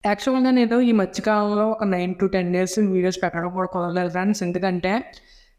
యాక్చువల్‌గా నేను ఈ మధ్య కాలంలో ఒక 9-10 డేస్ వీడియోస్ పెట్టడం కూడా కుదరలేదు ఫ్రెండ్స్. ఎందుకంటే,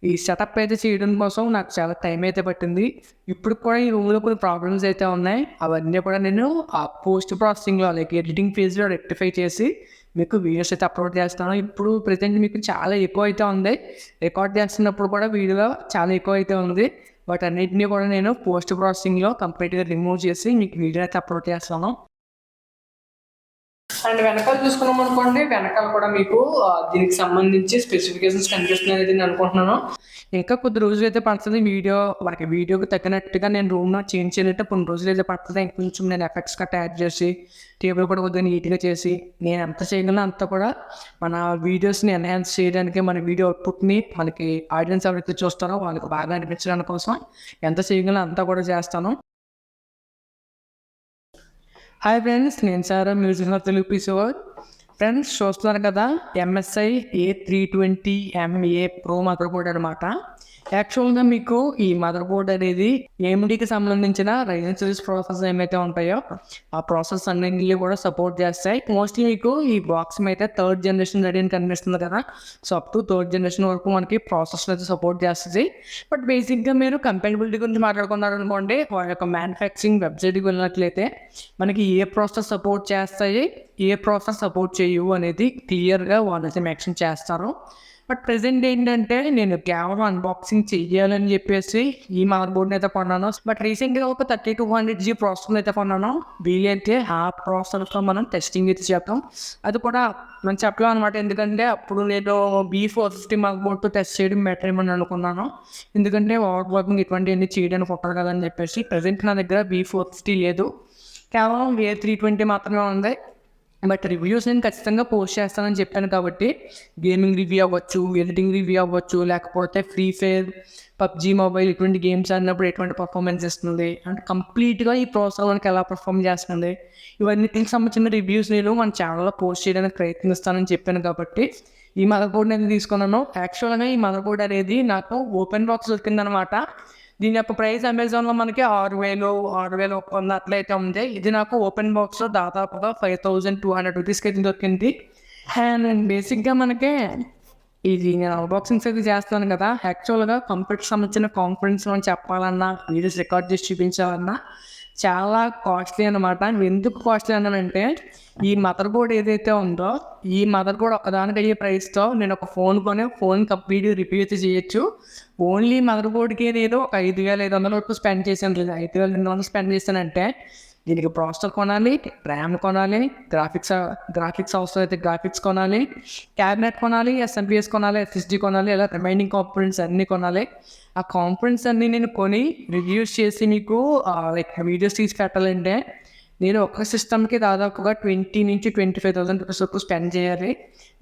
ఈ సెటప్ అయితే చేయడం కోసం నాకు చాలా టైం అయితే పట్టింది. ఇప్పుడు కూడా ఈ రూమ్‌లో కొన్ని ప్రాబ్లమ్స్ అయితే ఉన్నాయి. అవన్నీ కూడా నేను పోస్ట్ ప్రాసెసింగ్‌లో లైక్ ఎడిటింగ్ ఫేజ్‌లో రెక్టిఫై చేసి మీకు వీడియోస్ అయితే అప్‌లోడ్ చేస్తాను. ఇప్పుడు ప్రెజెంట్ మీకు చాలా ఎక్కువ అయితే ఉంది. రికార్డ్ చేస్తున్నప్పుడు కూడా వీడియోలో చాలా ఎక్కువ అయితే ఉంది. వాటన్నిటిని కూడా నేను పోస్ట్ ప్రాసెసింగ్‌లో కంప్లీట్‌గా రిమూవ్ చేసి మీకు వీడియో అయితే అప్‌లోడ్ చేస్తాను. అండ్ వెనకాల చూసుకున్నామనుకోండి, వెనకాల కూడా మీకు దీనికి సంబంధించి స్పెసిఫికేషన్స్ కనిపిస్తున్నాయని నేను అనుకుంటున్నాను. ఇంకా కొద్ది రోజులైతే పడుతుంది మనకి వీడియోకి తగ్గినట్టుగా నేను రూమ్‌లో చేంజ్ చేయాలంటే కొన్ని రోజులైతే పడుతుంది. ఇంకొంచెం నేను ఎఫెక్ట్స్ గట్టా యాడ్ చేసి, టేబుల్ కూడా కొద్దిగా నీట్‌గా చేసి, నేను ఎంత చేయగలనో అంత కూడా మన వీడియోస్‌ని ఎన్హాన్స్ చేయడానికి, మన వీడియో అవుట్‌పుట్‌ని మనకి ఆడియన్స్ ఎవరైతే చూస్తారో వాళ్ళకి బాగా అనిపించడానికి కోసం ఎంత చేయగలనో అంతా కూడా చేస్తాను. హాయ్ ఫ్రెండ్స్, నేను Sara music Telugu PC world. Friends చూస్తున్నారు కదా, MSI A320M-A ప్రో మదర్బోర్డ్ అనమాట. యాక్చువల్గా మీకు ఈ మదర్బోర్డ్ అనేది AMDకి సంబంధించిన రైజన్ సిరీస్ ప్రాసెస్ ఏమైతే ఉంటాయో ఆ ప్రాసెస్ అన్నింటినీ కూడా సపోర్ట్ చేస్తాయి. మోస్ట్లీ మీకు ఈ బాక్స్ అయితే 3rd జనరేషన్ రెడీ అని కనిపిస్తుంది కదా. So up to 3rd generation వరకు మనకి ప్రాసెస్ అయితే సపోర్ట్ చేస్తుంది. బట్ బేసిక్గా మీరు కంపాటబిలిటీ గురించి మాట్లాడుకున్నారు అనుకోండి, వాళ్ళ యొక్క మ్యానుఫ్యాక్చరింగ్ వెబ్సైట్కి వెళ్ళినట్లయితే మనకి ఏ ప్రాసెస్ సపోర్ట్ చేస్తాయి, ఏ ప్రాసెస్ సపోర్ట్ చేయవు అనేది క్లియర్గా వాళ్ళైతే మెన్షన్ చేస్తారు. బట్ ప్రెజెంట్ ఏంటంటే నేను కేవలం అన్బాక్సింగ్ చెయ్యాలని చెప్పేసి ఈ మదర్బోర్డ్ని అయితే కొన్నాను. బట్ రీసెంట్గా ఒక 3200G ప్రాసెసర్ అయితే కొన్నాను. వీలైతే ఆ ప్రాసెసర్తో మనం టెస్టింగ్ అయితే చేద్దాం. అది కూడా మనం చెప్పలేం అనమాట. ఎందుకంటే అప్పుడు నేను B450 మదర్బోర్డ్తో టెస్ట్ చేయడం బెటర్ ఏమని అనుకున్నాను. ఎందుకంటే ఓవర్ వర్కింగ్ ఇటువంటివన్నీ చేయడానికి ఉంటుంది కదా అని చెప్పేసి. ప్రెజెంట్ నా దగ్గర B450 లేదు, కేవలం A320 మాత్రమే ఉంది. బట్ రివ్యూస్ నేను ఖచ్చితంగా పోస్ట్ చేస్తానని చెప్పాను కాబట్టి గేమింగ్ రివ్యూ అవ్వచ్చు, ఎడిటింగ్ రివ్యూ అవ్వచ్చు, లేకపోతే ఫ్రీ ఫైర్, పబ్జీ మొబైల్ ఇటువంటి గేమ్స్ ఆడినప్పుడు ఎటువంటి పర్ఫార్మెన్స్ ఇస్తుంది, అంటే కంప్లీట్గా ఈ ప్రాసెసర్ మనకి ఎలా పర్ఫామ్ చేస్తుంది, ఇవన్నిటికి సంబంధించిన రివ్యూస్ నేను మన ఛానల్లో పోస్ట్ చేయడానికి ప్రయత్నిస్తానని చెప్పాను కాబట్టి ఈ మదర్బోర్డ్ నేను తీసుకున్నాను. యాక్చువల్గా ఈ మదర్బోర్డ్ అనేది నాకు ఓపెన్ బాక్స్ దొరికిందనమాట. దీని యొక్క ప్రైస్ అమెజాన్లో మనకి 6,100 అట్లయితే ఉంది. ఇది నాకు ఓపెన్ బాక్స్లో దాదాపుగా 5,200 రూపీస్కి అయితే దొరికింది. అండ్ బేసిక్గా మనకి ఇది నేను అన్బాక్సింగ్స్ అయితే చేస్తాను కదా, యాక్చువల్గా కంప్యూటర్కి సంబంధించిన కాన్ఫరెన్స్లో చెప్పాలన్నా, వీడియోస్ రికార్డ్ చేసి చూపించాలన్నా చాలా కాస్ట్లీ అనమాట. ఎందుకు కాస్ట్లీ అన్నానంటే, ఈ మదర్బోర్డ్ ఏదైతే ఉందో ఈ మదర్బోర్డ్ ఒకదానికి అయ్యే ప్రైస్తో నేను ఒక ఫోన్ కంప్లీట్ రివ్యూ అయితే చేయొచ్చు. ఓన్లీ మదర్బోర్డ్కి నేను ఒక 5,500 వరకు స్పెండ్ చేశాను. లేదా 5,200 స్పెండ్ చేశానంటే దీనికి ప్రాసెసర్ కొనాలి, ర్యామ్ కొనాలి, గ్రాఫిక్స్ అవసరం అయితే గ్రాఫిక్స్ కొనాలి, క్యాబినెట్ కొనాలి, SMPS కొనాలి, SSD కొనాలి, ఇలా రిమైనింగ్ కాంపోనెంట్స్ అన్నీ కొనాలి. ఆ కాంపోనెంట్స్ అన్నీ నేను కొని రివ్యూస్ చేసి మీకు లైక్ వీడియోస్ తీసి పెట్టాలంటే నేను ఒక సిస్టమ్కి దాదాపుగా 20,000-25,000 రూపీస్ వరకు స్పెండ్ చేయాలి.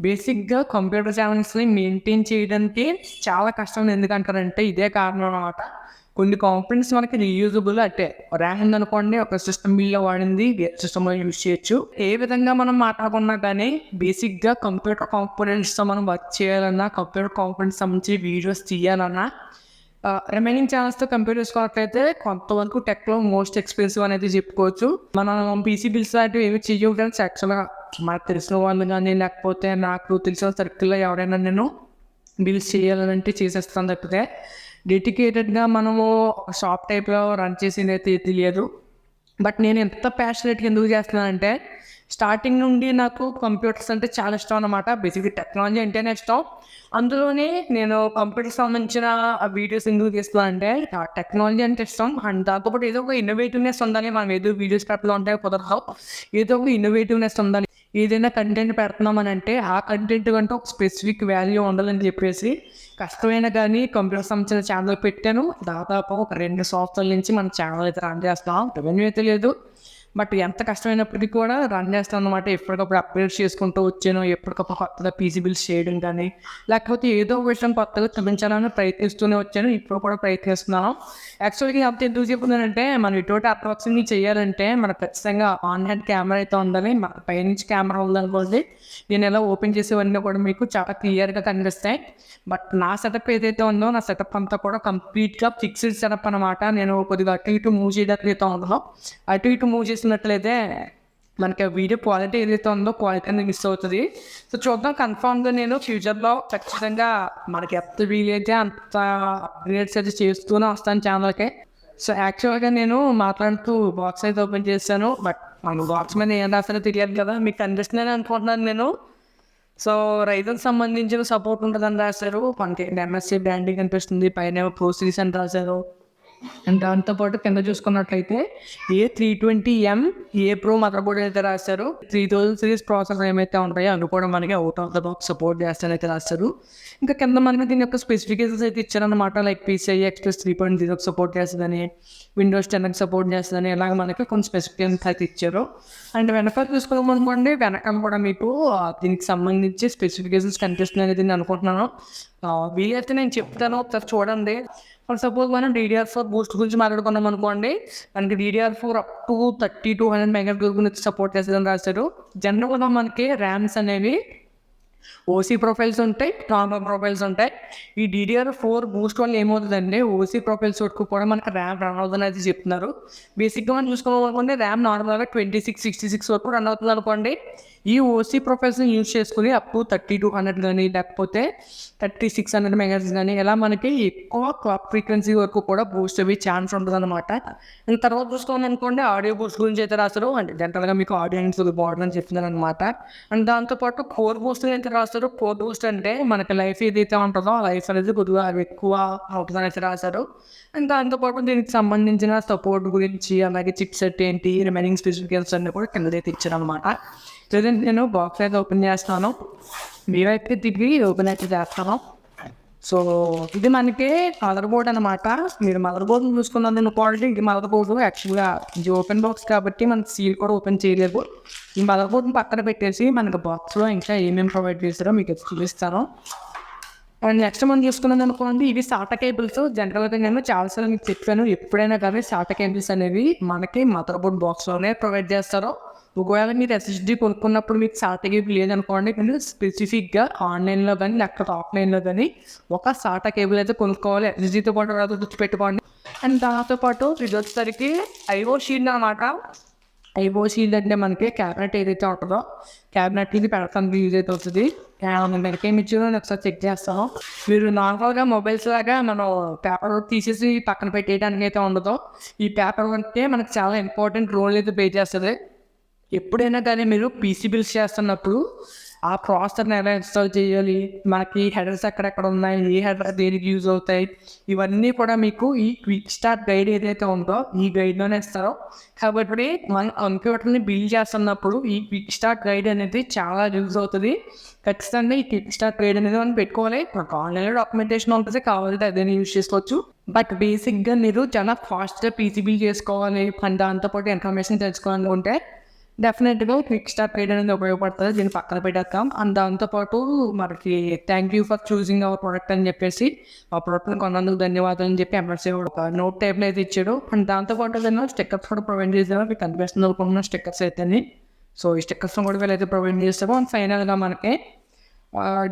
బేసిక్గా కంప్యూటర్ ఛానల్స్ని మెయింటైన్ చేయడానికి చాలా కష్టం. ఎందుకంటారంటే ఇదే కారణం అన్నమాట. కొన్ని కాంపోనెంట్స్ మనకి రీయూజబుల్, అంటే ర్యామ్ ఉందనుకోండి, ఒక సిస్టమ్ బిల్లో వాడింది సిస్టమ్లో యూజ్ చేయొచ్చు. ఏ విధంగా మనం మాట్లాడుకున్నా కానీ బేసిక్గా కంప్యూటర్ కాంపోనెంట్స్తో మనం వర్క్ చేయాలన్నా, కంప్యూటర్ కాంపోనెంట్స్ సంబంధించి వీడియోస్ తీయాలన్నా రిమైనింగ్ ఛానల్స్తో కంపేర్ చేసుకున్నట్లయితే కొంతవరకు టెక్లో మోస్ట్ ఎక్స్పెన్సివ్ అనేది చెప్పుకోవచ్చు. మనం పీసీ బిల్స్ లాంటివి ఏమి చెయ్యవు ఫ్రెండ్స్. యాక్చువల్గా మనకు తెలిసిన వాళ్ళు కానీ, లేకపోతే నాకు తెలిసిన సర్కిల్లో ఎవరైనా నేను బిల్స్ చేయాలంటే చేసేస్తాను తప్పితే డెడికేటెడ్గా మనము షాప్ టైప్లో రన్ చేసింది అయితే తెలియదు. బట్ నేను ఎంత ప్యాషనేట్గా ఎందుకు చేస్తున్నానంటే, స్టార్టింగ్ నుండి నాకు కంప్యూటర్స్ అంటే చాలా ఇష్టం అనమాట. బేసిక్గా టెక్నాలజీ అంటేనే ఇష్టం. అందులోనే నేను కంప్యూటర్కి సంబంధించిన వీడియోస్ ఎందుకు తీస్తున్నానంటే టెక్నాలజీ అంటే ఇష్టం. అండ్ దాంతోపాటు ఏదో ఒక ఇన్నోవేటివ్నెస్ ఉండాలి. మనం ఏదో వీడియోస్ పెట్టడం అంటే కుదరదు, ఏదో ఒక ఇన్నోవేటివ్నెస్ ఉండాలి. ఏదైనా కంటెంట్ పెడుతున్నామని అంటే ఆ కంటెంట్ కంటే ఒక స్పెసిఫిక్ వాల్యూ ఉండాలని చెప్పేసి కష్టమైనా కానీ కంప్యూటర్ సంబంధించిన ఛానల్ పెట్టాను. దాదాపు ఒక 2 సంవత్సరాల నుంచి మన ఛానల్ అయితే రన్ చేస్తాం. రెవెన్యూ అయితే లేదు, బట్ ఎంత కష్టమైనప్పటికీ కూడా రన్ చేస్తాను అనమాట. ఎప్పటికప్పుడు అప్డేట్ చేసుకుంటూ వచ్చాను. ఎప్పటికప్పుడు కొత్తగా పీసీ బిల్స్ చేయడం కానీ, లేకపోతే ఏదో ఒక విషయం కొత్తగా చూపించాలని ప్రయత్నిస్తూనే వచ్చాను. ఇప్పుడు కూడా ప్రయత్నిస్తున్నాను. యాక్చువల్గా అంత ఎందుకు చెప్తున్నానంటే, మనం ఇటువంటి అన్బాక్సింగ్ చేయాలంటే మనకు ఖచ్చితంగా ఆన్ హ్యాండ్ కెమెరా అయితే ఉండాలి. మన పైనుంచి కెమెరా ఉందనుకోండి, నేను ఎలా ఓపెన్ చేసేవన్నీ కూడా మీకు చాలా క్లియర్గా కనిపిస్తాయి. బట్ నా సెటప్ ఏదైతే ఉందో, నా సెటప్ అంతా కూడా కంప్లీట్గా ఫిక్స్డ్ సెటప్ అనమాట. నేను కొద్దిగా అటు ఇటు మూవ్ చేయడానికి అయితే ఉందో, అటు ఇటు మూవ్ చేసినట్లయితే మనకి వీడియో క్వాలిటీ ఏదైతే ఉందో క్వాలిటీ అనేది మిస్ అవుతుంది. సో చూద్దాం, కన్ఫామ్గా నేను ఫ్యూచర్లో ఖచ్చితంగా మనకి ఎంత వీలైతే అంత అప్గ్రేడ్స్ అయితే చేస్తూనే వస్తాను ఛానల్కి. సో యాక్చువల్గా నేను మాట్లాడుతూ బాక్స్ అయితే ఓపెన్ చేశాను, బట్ మన బాక్స్ మీద ఏం రాస్తారో తెలియదు కదా, మీకు కనిపిస్తుందని అనుకుంటున్నాను నేను. సో రైజన్ సంబంధించిన సపోర్ట్ ఉంటుందని రాశారు, మనకి MSI బ్రాండింగ్ కనిపిస్తుంది, పైన ప్రో సిరీస్ అని రాశారు. అండ్ దాంతోపాటు కింద చూసుకున్నట్లయితే A320M-A ప్రో మదర్బోర్డ్ అయితే రాశారు. 3000 సిరీస్ ప్రాసెసర్ ఏమైతే ఉంటాయో అవి కూడా మనకి out of the box support చేస్తానైతే రాశారు. ఇంకా కింద మనకి దీని యొక్క స్పెసిఫికేషన్స్ అయితే ఇచ్చారనమాట, లైక్ PCI Express 3.0 సపోర్ట్ చేస్తుందని, Windows 10కి సపోర్ట్ చేస్తుందని, ఇలాగ మనకి కొన్ని స్పెసిఫికేషన్స్ అయితే ఇచ్చారు. అండ్ వెనకాల చూసుకోమనుకోండి, వెనకాల కూడా మీకు దీనికి సంబంధించి స్పెసిఫికేషన్స్ కనిపిస్తుంది అనేది నేను అనుకుంటున్నాను. వీలైతే నేను చెప్తాను, ఒకసారి చూడండి. ఫర్ సపోజ్ మనం DDR4 బూస్ట్ గురించి మాట్లాడుకున్నాం అనుకోండి, మనకి DDR4 అప్ టు 3200 మెగాపిక్సెల్ గురించి సపోర్ట్ చేస్తుందని రాశారు. జనరల్గా మనకి ర్యామ్స్ అనేవి OC ప్రొఫైల్స్ ఉంటాయి, నార్మల్ ప్రొఫైల్స్ ఉంటాయి. ఈ DDR4 బూస్ట్ వల్ల ఏమవుతుందండి, OC ప్రొఫైల్స్ వరకు కూడా మనకి ర్యామ్ రన్ అవుతుంది అయితే చెప్తున్నారు. బేసిక్గా మనం చూసుకోవాలనుకోండి, ర్యామ్ నార్మల్గా 2666 వరకు రన్ అవుతుంది అనుకోండి. ఈ OC ప్రొఫైల్స్ని యూజ్ చేసుకుని అప్ టు 3200 కానీ లేకపోతే 3600 మెగాహెర్ట్జ్ కానీ ఇలా మనకి ఎక్కువ క్లాక్ ఫ్రీక్వెన్సీ వరకు కూడా బూస్ట్ అయ్యే ఛాన్స్ ఉంటుంది అనమాట. అండ్ తర్వాత చూసుకోవాలనుకోండి, ఆడియో బూస్ట్ గురించి అయితే రాస్తారు, అంటే జనరల్గా మీకు ఆడియన్స్ బాగుంటుంది అని చెప్తున్నారు అనమాట. అండ్ దాంతోపాటు కోర్ బూస్ట్ అయితే రాస్తారు. కోర్ బూస్ట్ అంటే మనకి లైఫ్ ఏదైతే ఉంటుందో ఆ లైఫ్ అనేది కొద్దిగా ఎక్కువ అవుతుందని అయితే రాశారు. అండ్ దాంతోపాటు దీనికి సంబంధించిన సపోర్ట్ గురించి, అలాగే చిప్ సెట్ ఏంటి, రిమైనింగ్ స్పెసిఫికేషన్స్ అన్నీ కూడా కిందైతే ఇచ్చారు అనమాట. ప్రజెంట్ నేను బాక్స్ అయితే ఓపెన్ చేస్తాను, మీరైతే తిరిగి ఓపెన్ అయితే చేస్తాను. సో ఇది మనకి మదర్బోర్డ్ అనమాట. మీరు మదర్బోర్డ్ చూసుకున్నది క్వాలిటీ, ఇది మదర్బోర్డు యాక్చువల్గా ఇది ఓపెన్ బాక్స్ కాబట్టి మనకి సీల్ కూడా ఓపెన్ చేయలేదు. ఈ మదర్బోర్డ్ని పక్కన పెట్టేసి మనకి బాక్స్లో ఇంకా ఏమేమి ప్రొవైడ్ చేస్తారో మీకు చూపిస్తాను. అండ్ నెక్స్ట్ మనం చూసుకున్నది అనుకోండి, ఇవి SATA కేబుల్స్. జనరల్గా నేను చాలాసార్లు మీకు చెప్పాను, ఎప్పుడైనా కానీ SATA కేబుల్స్ అనేవి మనకి మదర్బోర్డ్ బాక్స్లోనే ప్రొవైడ్ చేస్తారు. ఒకవేళ మీరు SSD కొనుక్కున్నప్పుడు మీకు SATA కేబుల్ లేదనుకోండి, మీరు స్పెసిఫిక్గా ఆన్లైన్లో కానీ లేకపోతే ఆఫ్లైన్లో కానీ ఒక SATA కేబుల్ అయితే కొనుక్కోవాలి, SSDతో పాటు రాదు, గుర్తుపెట్టుకోండి. అండ్ దాంతోపాటు ఇది వచ్చేసరికి IO షీల్డ్ అనమాట. IO షీల్డ్ అంటే మనకి క్యాబినెట్ ఏదైతే ఉంటుందో క్యాబినెట్కి పెడతానికి యూజ్ అయితే వస్తుంది. మనకి ఏమి ఇచ్చారో నేను ఒకసారి చెక్ చేస్తాను. మీరు నార్మల్గా మొబైల్స్ లాగా మనం పేపర్ తీసేసి పక్కన పెట్టేయడానికి అయితే ఉండదు. ఈ పేపర్ అంటే మనకు చాలా ఇంపార్టెంట్ రోల్ అయితే ప్లే చేస్తుంది. ఎప్పుడైనా కానీ మీరు PC బిల్డ్స్ చేస్తున్నప్పుడు ఆ ప్రాసెసర్ని ఎలా ఇన్స్టాల్ చేయాలి, మనకి హెడర్స్ ఎక్కడెక్కడ ఉన్నాయి, ఏ హెడర్ దేనికి యూజ్ అవుతాయి, ఇవన్నీ కూడా మీకు ఈ క్విక్ స్టార్ట్ గైడ్ ఏదైతే ఉందో ఈ గైడ్లోనే ఇస్తారు. కాబట్టి మన కంప్యూటర్ని బిల్డ్ చేస్తున్నప్పుడు ఈ క్విక్ స్టార్ట్ గైడ్ అనేది చాలా యూజ్ అవుతుంది. ఖచ్చితంగా ఈ క్విక్ స్టార్ట్ గైడ్ అనేది మనం పెట్టుకోవాలి. మనకు ఆన్లైన్లో డాక్యుమెంటేషన్ ఉంటుంది, కావాలంటే అదేనే యూజ్ చేసుకోవచ్చు. బట్ బేసిక్గా మీరు చాలా ఫాస్ట్గా PC బిల్డ్ చేసుకోవాలి అండ్ దాంతోపాటు ఇన్ఫర్మేషన్ తెలుసుకోవాలనుకుంటే డెఫినెట్గా క్విక్ స్టార్ట్ గైడ్ అనేది ఉపయోగపడుతుంది. దీన్ని పక్కన పెట్టేస్తాం. అండ్ దాంతోపాటు మనకి thank you for choosing our product అని చెప్పేసి ఆ ప్రోడక్ట్ని కొన్నందుకు ధన్యవాదాలు అని చెప్పి MSI ఒక నోట్ టైప్లో అయితే ఇచ్చాడు. అండ్ దాంతోపాటు ఏదైనా స్టిక్కర్స్ కూడా ప్రొవైడ్ చేసాము, మీకు కనిపిస్తుంది అనుకుంటున్న స్టిక్కర్స్ అయితే. సో ఈ స్టిక్కర్స్ని కూడా వీళ్ళైతే ప్రొవైడ్ చేస్తాము. అండ్ ఫైనల్గా మనకి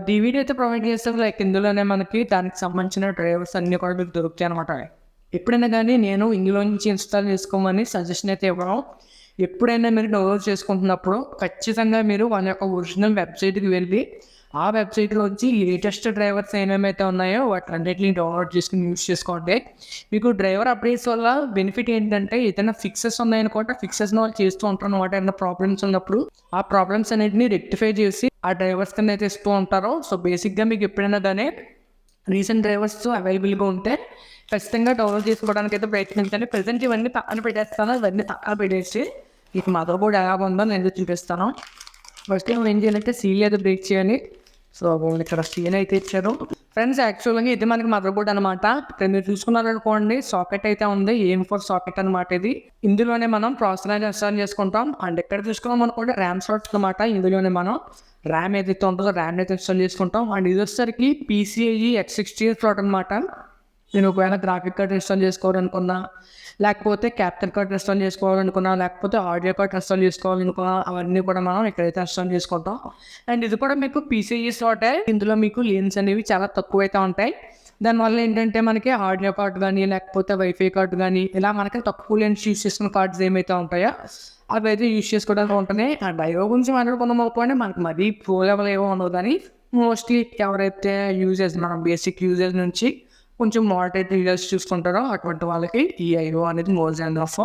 DVD అయితే ప్రొవైడ్ చేస్తాము. లైక్ ఇందులోనే మనకి దానికి సంబంధించిన డ్రైవర్స్ అన్నీ కూడా మీకు దొరుకుతాయి అనమాట. ఎప్పుడైనా కానీ నేను ఇందులో నుంచి ఇన్స్టాల్ చేసుకోమని సజెషన్ అయితే ఇవ్వడం. ఎప్పుడైనా మీరు డౌన్లోడ్ చేసుకుంటున్నప్పుడు ఖచ్చితంగా మీరు వాళ్ళ యొక్క ఒరిజినల్ వెబ్సైట్కి వెళ్ళి ఆ వెబ్సైట్లోంచి లేటెస్ట్ డ్రైవర్స్ ఏమేమైతే ఉన్నాయో వాటిన్నిటిని డౌన్లోడ్ చేసుకుని యూజ్ చేసుకోండి. మీకు డ్రైవర్ అప్డేట్స్ వల్ల బెనిఫిట్ ఏంటంటే ఏదైనా ఫిక్సెస్ ఉన్నాయనుకోండి, ఫిక్సెస్ని వాళ్ళు చేస్తూ ఉంటారు అనమాట. ఏదైనా ప్రాబ్లమ్స్ ఉన్నప్పుడు ఆ ప్రాబ్లమ్స్ అన్నింటినీ రెక్టిఫై చేసి ఆ డ్రైవర్స్ కింద అయితే ఇస్తూ ఉంటారు. సో బేసిక్గా మీకు ఎప్పుడైనా కానీ రీసెంట్ డ్రైవర్స్ అవైలబుల్గా ఉంటే ఖచ్చితంగా డౌన్లోడ్ చేసుకోవడానికి అయితే ప్రయత్నించండి. ప్రజెంట్ ఇవన్నీ పక్కన పెట్టేస్తాను, ఇవన్నీ పక్కన పెట్టేసి మీకు మదర్బోర్డ్ ఎలా ఉందో నేను చూపిస్తాను. ఫస్ట్ ఏం చేయాలంటే సీల్ అయితే బ్రేక్ చేయాలి. సో ఇక్కడ సీల్ అయితే ఇచ్చారు. ఫ్రెండ్స్ యాక్చువల్గా ఇది మనకి మదర్బోర్డ్ అనమాట. ఇక్కడ మీరు చూసుకున్నారనుకోండి, సాకెట్ అయితే ఉంది, AM4 సాకెట్ అనమాట. ఇది ఇందులోనే మనం ప్రాసెసర్ అయితే ఇన్స్టాల్ చేసుకుంటాం. అండ్ ఇక్కడ చూసుకున్నాం అనుకోండి ర్యామ్ స్లాట్స్ అనమాట. ఇందులోనే మనం ర్యామ్ ఏదైతే ఉంటుందో ర్యామ్ అయితే ఇన్స్టాల్ చేసుకుంటాం. అండ్ ఇది వచ్చేసరికి PCIe X60 స్లాట్ అనమాట. నేను ఒకవేళ గ్రాఫిక్ కార్డ్ ఇన్స్టాల్ చేసుకోవాలనుకున్నా, లేకపోతే క్యాప్చర్ కార్డ్ ఇన్స్టాల్ చేసుకోవాలనుకున్నా, లేకపోతే ఆడియో కార్డ్ ఇన్స్టాల్ చేసుకోవాలనుకున్నా, అవన్నీ కూడా మనం ఇక్కడైతే ఇన్స్టాల్ చేసుకుంటాం. అండ్ ఇది కూడా మీకు పీసీఈ స్లాటే. ఇందులో మీకు లేన్స్ అనేవి చాలా తక్కువైతే ఉంటాయి. దానివల్ల ఏంటంటే మనకి ఆడియో కార్డ్ కానీ, లేకపోతే వైఫై కార్డ్ కానీ, ఇలా మనకి తక్కువ లెన్స్ యూస్ చేసుకున్న కార్డ్స్ ఏమైతే ఉంటాయో అవి అయితే యూస్ చేసుకోవడానికి ఉంటుంది. అండ్ ఐఓ గురించి మాట్లాడుకుందాం అనుకోండి, మనకి మరీ ప్రో లెవెల్ ఏవో ఉండదు, కానీ మోస్ట్లీ ఎవరైతే యూజర్స్ మనం బేసిక్ యూజర్స్ నుంచి కొంచెం మోడరేట్ యూజర్స్ చూసుకుంటారో అటువంటి వాళ్ళకి ఈ ఐఓ అనేది more than of.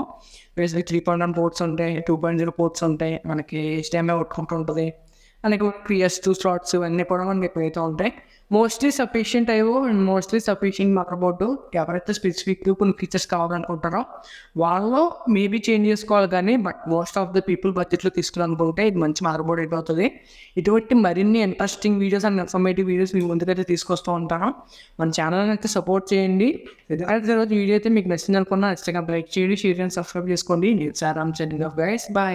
Basic 3.1 ports ఉంటాయి, 2.0 పోర్ట్స్ ఉంటాయి, మనకి HDMI అవుట్పుట్ ఉంటుంది, అలాగే PS2 స్లాట్స్ ఇవన్నీ కూడా మనకి ఎక్కువైతే ఉంటాయి. Mostly sufficient IO and mostly sufficient motherboard. ఎవరైతే స్పెసిఫిక్ కొన్ని ఫీచర్స్ కావాలనుకుంటారో వాళ్ళు మేబీ చేంజ్ చేసుకోవాలి, కానీ but most of the people బడ్జెట్లో తీసుకోవాలనుకుంటే ఇది మంచి మదర్బోర్డ్ అయిపోతుంది. ఇటువంటి మరిన్ని interesting videos and informative videos మీ ముందుకైతే తీసుకొస్తూ ఉంటాను. మన ఛానల్ని అయితే సపోర్ట్ చేయండి. ఈరోజు వీడియో అయితే మీకు నచ్చింది అనుకున్నా, నచ్చితే లైక్ చేయండి, షేర్ చేయండి, సబ్స్క్రైబ్ చేసుకోండి. నేను సారామ్ సెండింగ్ ఆఫ్ గైస్, బాయ్.